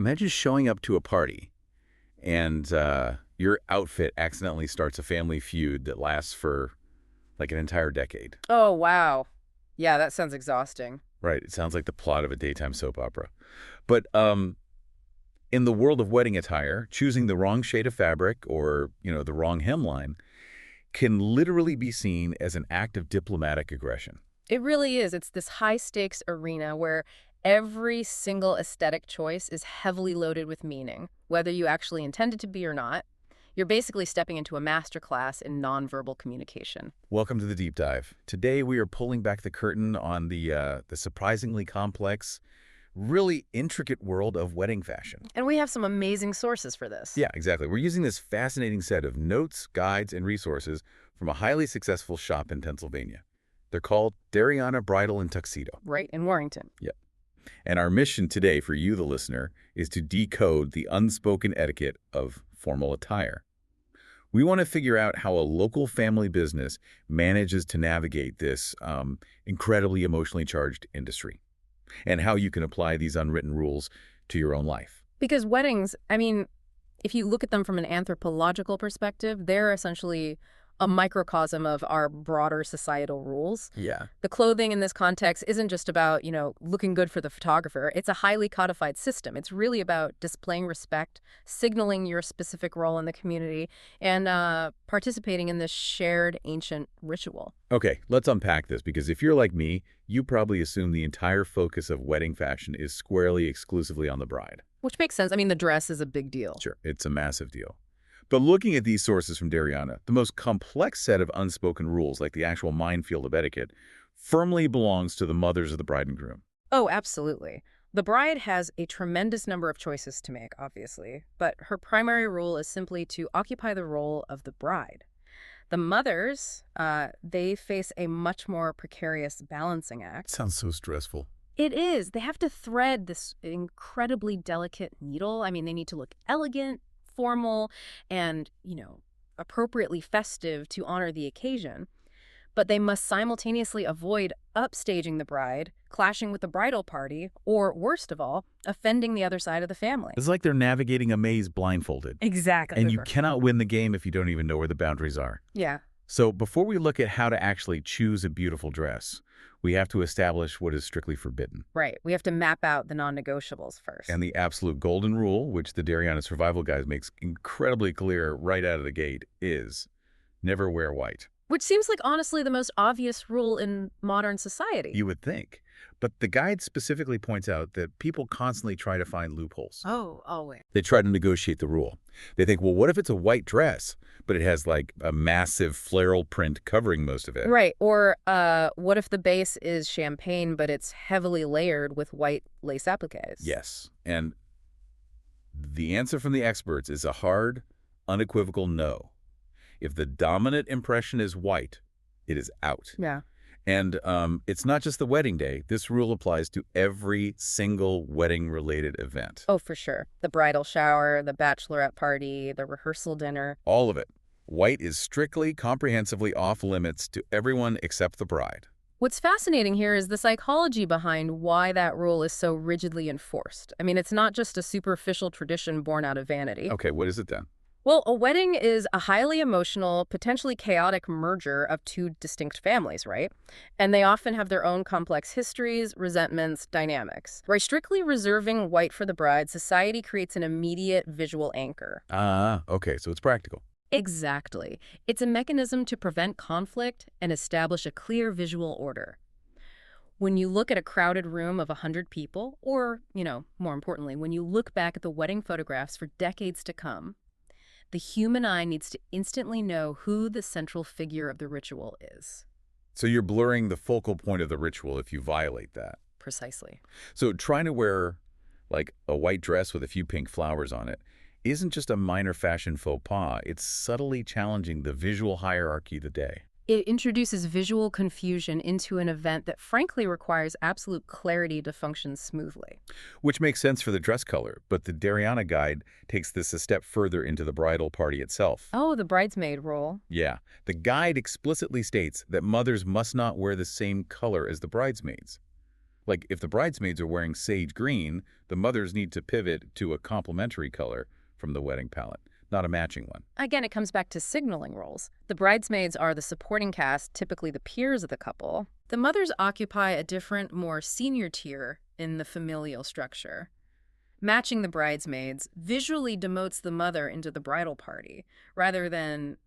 Imagine showing up to a party and your outfit accidentally starts a family feud that lasts for like an entire decade. Oh, wow. Yeah, that sounds exhausting. Right. It sounds like the plot of a daytime soap opera. But in the world of wedding attire, choosing the wrong shade of fabric or, the wrong hemline can literally be seen as an act of diplomatic aggression. It really is. It's this high-stakes arena where every single aesthetic choice is heavily loaded with meaning, whether you actually intend it to be or not. You're basically stepping into a masterclass in nonverbal communication. Welcome to the deep dive. Today we are pulling back the curtain on the surprisingly complex, really intricate world of wedding fashion. And we have some amazing sources for this. Yeah, exactly. We're using this fascinating set of notes, guides, and resources from a highly successful shop in Pennsylvania. They're called Daymor Bridal and Tuxedo. Right, in Warrington. Yep. And our mission today for you, the listener, is to decode the unspoken etiquette of formal attire. We want to figure out how a local family business manages to navigate this incredibly emotionally charged industry, and how you can apply these unwritten rules to your own life. Because weddings, I mean, if you look at them from an anthropological perspective, they're essentially a microcosm of our broader societal rules. Yeah. The clothing in this context isn't just about, looking good for the photographer. It's a highly codified system. It's really about displaying respect, signaling your specific role in the community, and participating in this shared ancient ritual. Okay, let's unpack this, because if you're like me, you probably assume the entire focus of wedding fashion is squarely exclusively on the bride. Which makes sense. I mean, the dress is a big deal. Sure, it's a massive deal. But looking at these sources from Daymor, the most complex set of unspoken rules, like the actual minefield of etiquette, firmly belongs to the mothers of the bride and groom. Oh, absolutely. The bride has a tremendous number of choices to make, obviously, but her primary rule is simply to occupy the role of the bride. The mothers, they face a much more precarious balancing act. Sounds so stressful. It is. They have to thread this incredibly delicate needle. I mean, they need to look elegant, formal, and, appropriately festive to honor the occasion. But they must simultaneously avoid upstaging the bride, clashing with the bridal party, or, worst of all, offending the other side of the family. It's like they're navigating a maze blindfolded. Exactly. And you cannot win the game if you don't even know where the boundaries are. Yeah. So before we look at how to actually choose a beautiful dress, we have to establish what is strictly forbidden. Right. We have to map out the non-negotiables first. And the absolute golden rule, which the Daymor Survival Guide makes incredibly clear right out of the gate, is never wear white. Which seems like, honestly, the most obvious rule in modern society. You would think. But the guide specifically points out that people constantly try to find loopholes. Oh, always. They try to negotiate the rule. They think, well, what if it's a white dress, but it has like a massive floral print covering most of it? Right. Or what if the base is champagne, but it's heavily layered with white lace appliques? Yes. And the answer from the experts is a hard, unequivocal no. If the dominant impression is white, it is out. Yeah. And it's not just the wedding day. This rule applies to every single wedding-related event. Oh, for sure. The bridal shower, the bachelorette party, the rehearsal dinner. All of it. White is strictly, comprehensively off limits to everyone except the bride. What's fascinating here is the psychology behind why that rule is so rigidly enforced. I mean, it's not just a superficial tradition born out of vanity. Okay, what is it then? Well, a wedding is a highly emotional, potentially chaotic merger of two distinct families, right? And they often have their own complex histories, resentments, dynamics. By strictly reserving white for the bride, society creates an immediate visual anchor. Ah, okay, so it's practical. Exactly. It's a mechanism to prevent conflict and establish a clear visual order. When you look at a crowded room of 100 people, or, more importantly, when you look back at the wedding photographs for decades to come, the human eye needs to instantly know who the central figure of the ritual is. So you're blurring the focal point of the ritual if you violate that. Precisely. So trying to wear, like, a white dress with a few pink flowers on it isn't just a minor fashion faux pas. It's subtly challenging the visual hierarchy of the day. It introduces visual confusion into an event that frankly requires absolute clarity to function smoothly. Which makes sense for the dress color, but the Daymor Guide takes this a step further into the bridal party itself. Oh, the bridesmaid role. Yeah. The guide explicitly states that mothers must not wear the same color as the bridesmaids. Like, if the bridesmaids are wearing sage green, the mothers need to pivot to a complementary color from the wedding palette, not a matching one. Again, it comes back to signaling roles. The bridesmaids are the supporting cast, typically the peers of the couple. The mothers occupy a different, more senior tier in the familial structure. Matching the bridesmaids visually demotes the mother into the bridal party, rather than,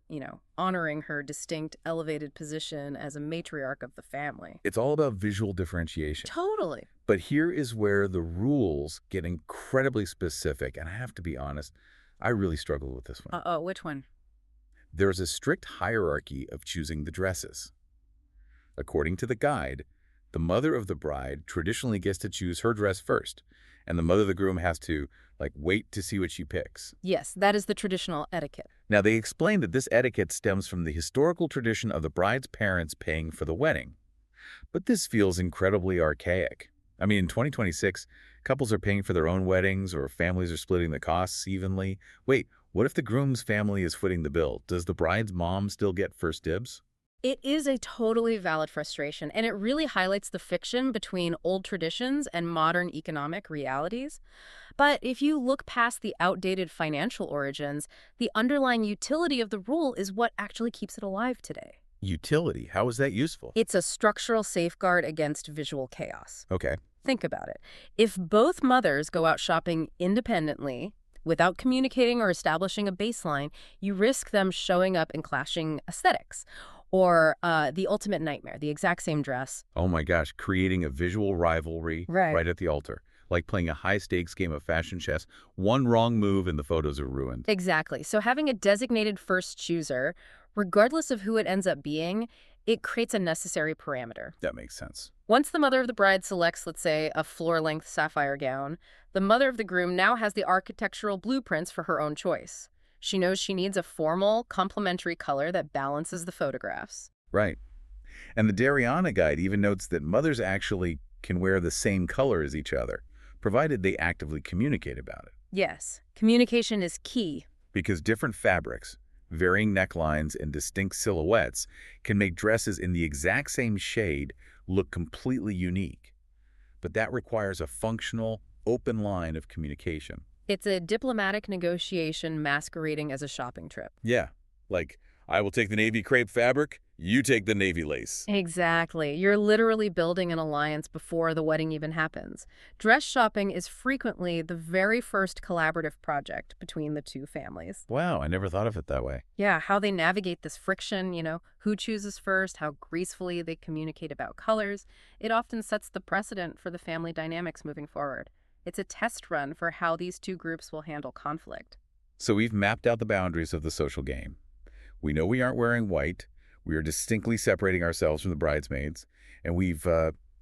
honoring her distinct, elevated position as a matriarch of the family. It's all about visual differentiation. Totally. But here is where the rules get incredibly specific, and I have to be honest, I really struggled with this one. Uh-oh, which one? There's a strict hierarchy of choosing the dresses. According to the guide, the mother of the bride traditionally gets to choose her dress first, and the mother of the groom has to, wait to see what she picks. Yes, that is the traditional etiquette. Now, they explain that this etiquette stems from the historical tradition of the bride's parents paying for the wedding. But this feels incredibly archaic. I mean, in 2026, couples are paying for their own weddings, or families are splitting the costs evenly. Wait, what if the groom's family is footing the bill? Does the bride's mom still get first dibs? It is a totally valid frustration, and it really highlights the friction between old traditions and modern economic realities. But if you look past the outdated financial origins, the underlying utility of the rule is what actually keeps it alive today. Utility? How is that useful? It's a structural safeguard against visual chaos. Okay. Think about it. If both mothers go out shopping independently, without communicating or establishing a baseline, you risk them showing up in clashing aesthetics. Or the ultimate nightmare, the exact same dress. Oh my gosh, creating a visual rivalry right at the altar. Like playing a high-stakes game of fashion chess. One wrong move and the photos are ruined. Exactly. So having a designated first chooser, regardless of who it ends up being, it creates a necessary parameter. That makes sense. Once the mother of the bride selects, let's say, a floor-length sapphire gown, the mother of the groom now has the architectural blueprints for her own choice. She knows she needs a formal, complementary color that balances the photographs. Right. And the Dariana guide even notes that mothers actually can wear the same color as each other, provided they actively communicate about it. Yes, communication is key. Because different fabrics, varying necklines, and distinct silhouettes can make dresses in the exact same shade look completely unique. But that requires a functional, open line of communication. It's a diplomatic negotiation masquerading as a shopping trip. Yeah, like, I will take the navy crepe fabric, you take the navy lace. Exactly. You're literally building an alliance before the wedding even happens. Dress shopping is frequently the very first collaborative project between the two families. Wow, I never thought of it that way. Yeah, how they navigate this friction, who chooses first, how gracefully they communicate about colors. It often sets the precedent for the family dynamics moving forward. It's a test run for how these two groups will handle conflict. So we've mapped out the boundaries of the social game. We know we aren't wearing white, we are distinctly separating ourselves from the bridesmaids, and we've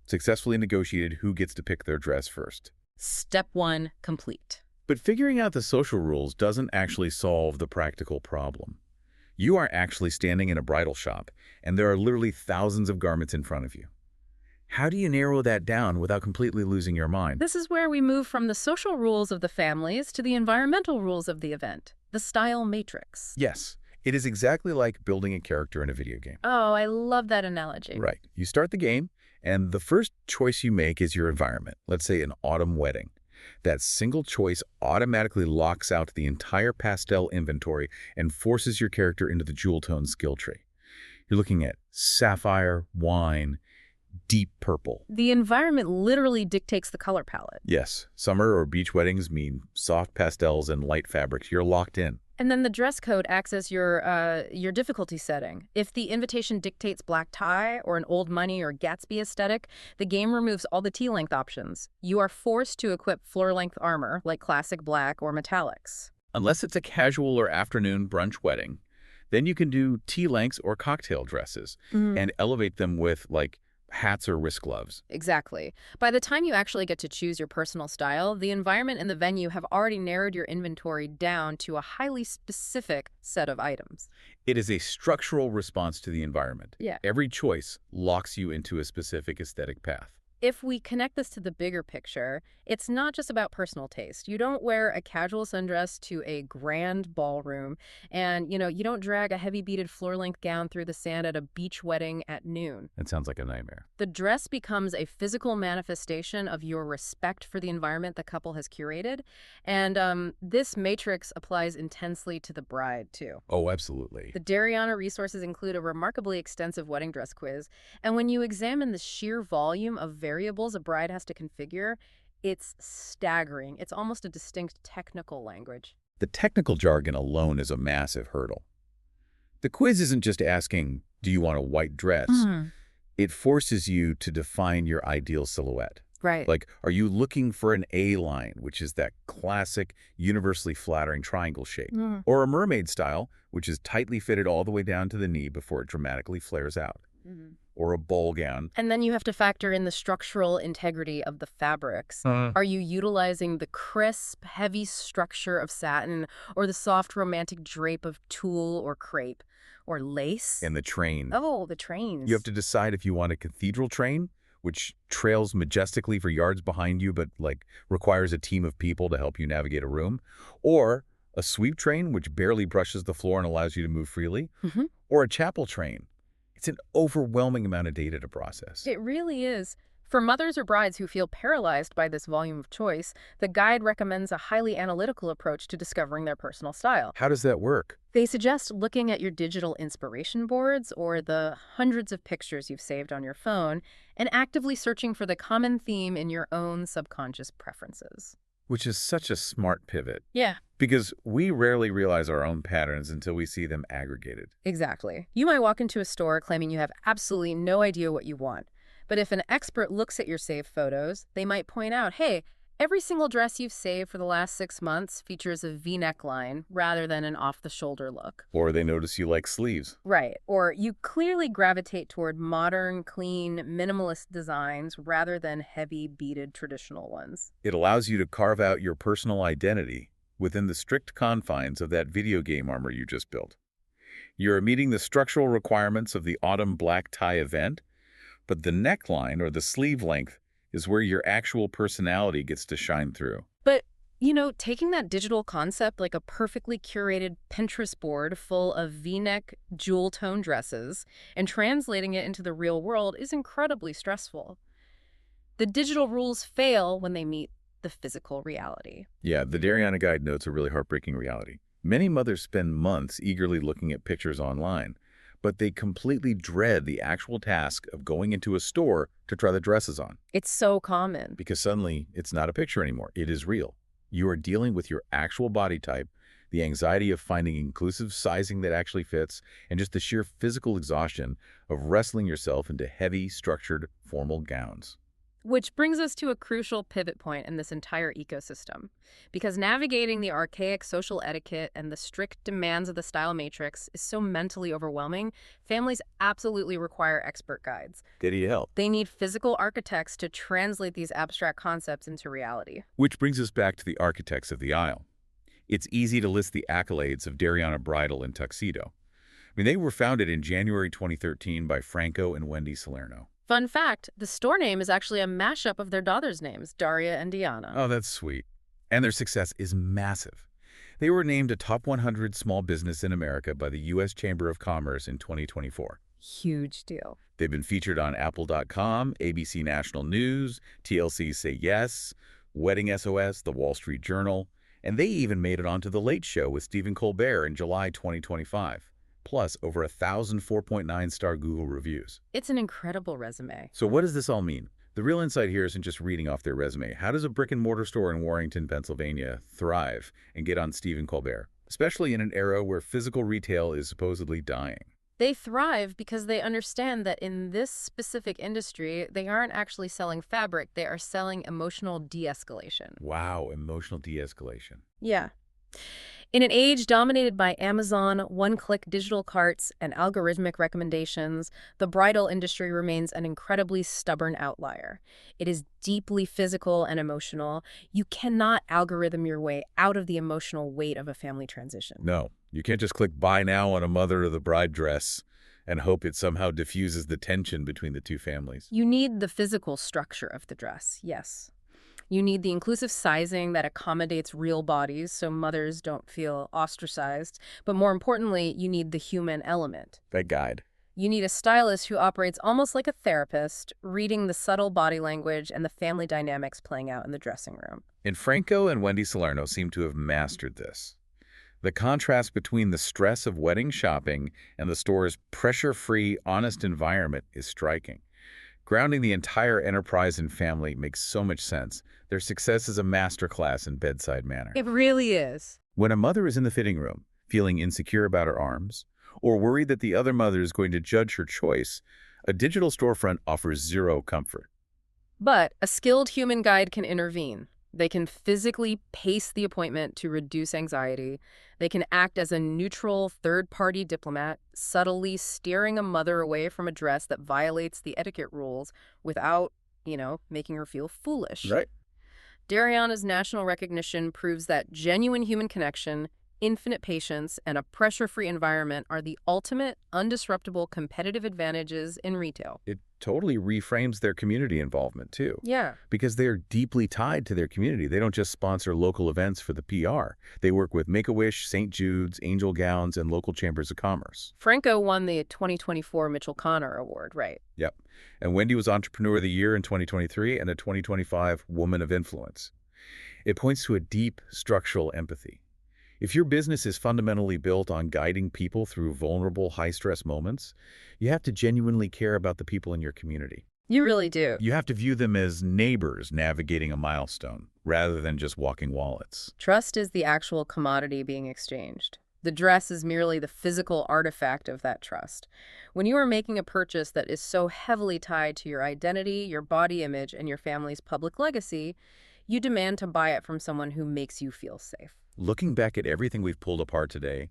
successfully negotiated who gets to pick their dress first. Step 1 complete. But figuring out the social rules doesn't actually solve the practical problem. You are actually standing in a bridal shop, and there are literally thousands of garments in front of you. How do you narrow that down without completely losing your mind? This is where we move from the social rules of the families to the environmental rules of the event, the style matrix. Yes, it is exactly like building a character in a video game. Oh, I love that analogy. Right. You start the game, and the first choice you make is your environment. Let's say an autumn wedding. That single choice automatically locks out the entire pastel inventory and forces your character into the jewel tone skill tree. You're looking at sapphire, wine, deep purple. The environment literally dictates the color palette. Yes, summer or beach weddings mean soft pastels and light fabrics. You're locked in. And then the dress code acts as your difficulty setting. If the invitation dictates black tie or an old money or Gatsby aesthetic, the game removes all the T-length options. You are forced to equip floor-length armor like classic black or metallics. Unless it's a casual or afternoon brunch wedding, then you can do T-lengths or cocktail dresses and elevate them with, hats or wrist gloves. Exactly. By the time you actually get to choose your personal style, the environment and the venue have already narrowed your inventory down to a highly specific set of items. It is a structural response to the environment. Yeah. Every choice locks you into a specific aesthetic path. if we connect this to the bigger picture, it's not just about personal taste. You don't wear a casual sundress to a grand ballroom, and, you don't drag a heavy beaded floor-length gown through the sand at a beach wedding at noon. That sounds like a nightmare. The dress becomes a physical manifestation of your respect for the environment the couple has curated, and this matrix applies intensely to the bride, too. Oh, absolutely. The Daymor resources include a remarkably extensive wedding dress quiz, and when you examine the sheer volume of variables a bride has to configure, it's staggering. It's almost a distinct technical language. The technical jargon alone is a massive hurdle. The quiz isn't just asking, do you want a white dress? It forces you to define your ideal silhouette. Right. Like, are you looking for an A-line, which is that classic, universally flattering triangle shape? Or a mermaid style, which is tightly fitted all the way down to the knee before it dramatically flares out? Or a ball gown? And then you have to factor in the structural integrity of the fabrics. Are you utilizing the crisp, heavy structure of satin or the soft, romantic drape of tulle or crepe or lace? And the train. Oh, the trains. You have to decide if you want a cathedral train, which trails majestically for yards behind you but, requires a team of people to help you navigate a room, or a sweep train, which barely brushes the floor and allows you to move freely, or a chapel train. It's an overwhelming amount of data to process. It really is. For mothers or brides who feel paralyzed by this volume of choice, the guide recommends a highly analytical approach to discovering their personal style. How does that work? They suggest looking at your digital inspiration boards or the hundreds of pictures you've saved on your phone and actively searching for the common theme in your own subconscious preferences. Which is such a smart pivot. Yeah. Because we rarely realize our own patterns until we see them aggregated. Exactly. You might walk into a store claiming you have absolutely no idea what you want. But if an expert looks at your saved photos, they might point out, hey, every single dress you've saved for the last 6 months features a V-neck line rather than an off-the-shoulder look. Or they notice you like sleeves. Right. Or you clearly gravitate toward modern, clean, minimalist designs rather than heavy, beaded traditional ones. It allows you to carve out your personal identity within the strict confines of that video game armor you just built. You're meeting the structural requirements of the autumn black tie event, but the neckline or the sleeve length is where your actual personality gets to shine through. But, taking that digital concept like a perfectly curated Pinterest board full of V-neck, jewel-tone dresses and translating it into the real world is incredibly stressful. The digital rules fail when they meet the physical reality. Yeah, the Daymor guide notes a really heartbreaking reality. Many mothers spend months eagerly looking at pictures online, but they completely dread the actual task of going into a store to try the dresses on. It's so common. Because suddenly, it's not a picture anymore. It is real. You are dealing with your actual body type, the anxiety of finding inclusive sizing that actually fits, and just the sheer physical exhaustion of wrestling yourself into heavy, structured, formal gowns. Which brings us to a crucial pivot point in this entire ecosystem. Because navigating the archaic social etiquette and the strict demands of the style matrix is so mentally overwhelming, families absolutely require expert guides. They need help. They need physical architects to translate these abstract concepts into reality. Which brings us back to the architects of the aisle. It's easy to list the accolades of Daymor Bridal and Tuxedo. They were founded in January 2013 by Franco and Wendy Salerno. Fun fact, the store name is actually a mashup of their daughters' names, Daria and Diana. Oh, that's sweet. And their success is massive. They were named a top 100 small business in America by the U.S. Chamber of Commerce in 2024. Huge deal. They've been featured on Apple.com, ABC National News, TLC Say Yes, Wedding SOS, The Wall Street Journal, and they even made it onto The Late Show with Stephen Colbert in July 2025. Plus over 1,000 4.9-star Google reviews. It's an incredible resume. So what does this all mean? The real insight here isn't just reading off their resume. How does a brick-and-mortar store in Warrington, Pennsylvania thrive and get on Stephen Colbert, especially in an era where physical retail is supposedly dying? They thrive because they understand that in this specific industry, they aren't actually selling fabric, they are selling emotional de-escalation. Wow, emotional de-escalation. Yeah. In an age dominated by Amazon, one-click digital carts, and algorithmic recommendations, the bridal industry remains an incredibly stubborn outlier. It is deeply physical and emotional. You cannot algorithm your way out of the emotional weight of a family transition. No, you can't just click buy now on a mother of the bride dress and hope it somehow diffuses the tension between the two families. You need the physical structure of the dress, yes. You need the inclusive sizing that accommodates real bodies so mothers don't feel ostracized. But more importantly, you need the human element. That guide. You need a stylist who operates almost like a therapist, reading the subtle body language and the family dynamics playing out in the dressing room. And Franco and Wendy Salerno seem to have mastered this. The contrast between the stress of wedding shopping and the store's pressure-free, honest environment is striking. Grounding the entire enterprise in family makes so much sense. Their success is a masterclass in bedside manner. It really is. When a mother is in the fitting room, feeling insecure about her arms, or worried that the other mother is going to judge her choice, a digital storefront offers zero comfort. But a skilled human guide can intervene. They can physically pace the appointment to reduce anxiety. They can act as a neutral third-party diplomat, subtly steering a mother away from a dress that violates the etiquette rules without, making her feel foolish. Right. Dariana's national recognition proves that genuine human connection, infinite patience, and a pressure-free environment are the ultimate, undisruptible competitive advantages in retail. It totally reframes their community involvement, too. Yeah. Because they're deeply tied to their community. They don't just sponsor local events for the PR. They work with Make-A-Wish, St. Jude's, Angel Gowns, and local chambers of commerce. Franco won the 2024 Mitchell Connor Award, right? Yep. And Wendy was Entrepreneur of the Year in 2023 and a 2025 Woman of Influence. It points to a deep structural empathy. If your business is fundamentally built on guiding people through vulnerable, high-stress moments, you have to genuinely care about the people in your community. You really do. You have to view them as neighbors navigating a milestone, rather than just walking wallets. Trust is the actual commodity being exchanged. The dress is merely the physical artifact of that trust. When you are making a purchase that is so heavily tied to your identity, your body image, and your family's public legacy, you demand to buy it from someone who makes you feel safe. Looking back at everything we've pulled apart today,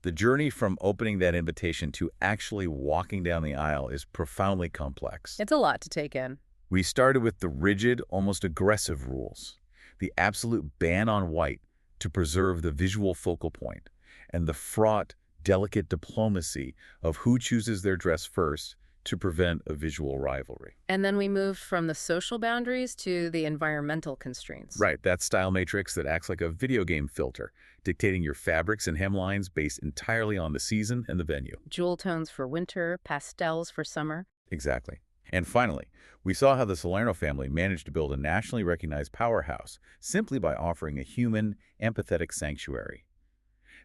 the journey from opening that invitation to actually walking down the aisle is profoundly complex. It's a lot to take in. We started with the rigid, almost aggressive rules, the absolute ban on white to preserve the visual focal point, and the fraught, delicate diplomacy of who chooses their dress first to prevent a visual rivalry. And then we moved from the social boundaries to the environmental constraints. Right, that style matrix that acts like a video game filter, dictating your fabrics and hemlines based entirely on the season and the venue. Jewel tones for winter, pastels for summer. Exactly. And finally, we saw how the Salerno family managed to build a nationally recognized powerhouse simply by offering a human, empathetic sanctuary.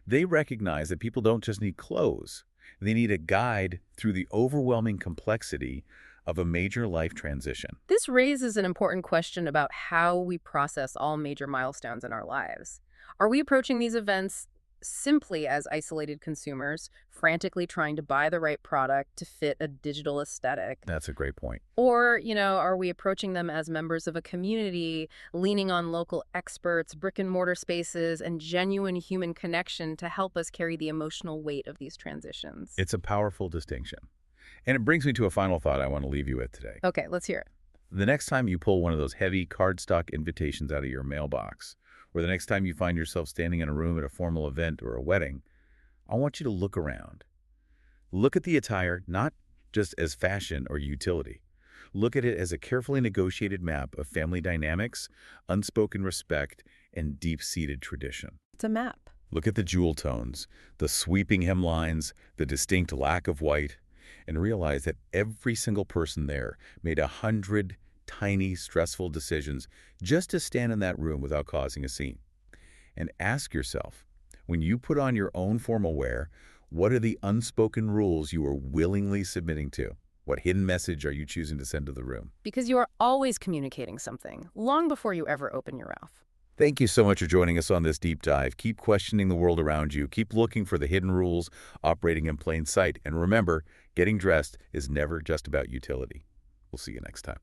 They recognize that people don't just need clothes. They need a guide through the overwhelming complexity of a major life transition. This raises an important question about how we process all major milestones in our lives. Are we approaching these events simply as isolated consumers, frantically trying to buy the right product to fit a digital aesthetic? That's a great point. Or, are we approaching them as members of a community, leaning on local experts, brick-and-mortar spaces, and genuine human connection to help us carry the emotional weight of these transitions? It's a powerful distinction. And it brings me to a final thought I want to leave you with today. Okay, let's hear it. The next time you pull one of those heavy cardstock invitations out of your mailbox, or the next time you find yourself standing in a room at a formal event or a wedding, I want you to look around. Look at the attire not just as fashion or utility. Look at it as a carefully negotiated map of family dynamics, unspoken respect, and deep-seated tradition. It's a map. Look at the jewel tones, the sweeping hemlines, the distinct lack of white, and realize that every single person there made 100 tiny, stressful decisions just to stand in that room without causing a scene. And ask yourself, when you put on your own formal wear, what are the unspoken rules you are willingly submitting to? What hidden message are you choosing to send to the room? Because you are always communicating something, long before you ever open your mouth. Thank you so much for joining us on this deep dive. Keep questioning the world around you. Keep looking for the hidden rules operating in plain sight. And remember, getting dressed is never just about utility. We'll see you next time.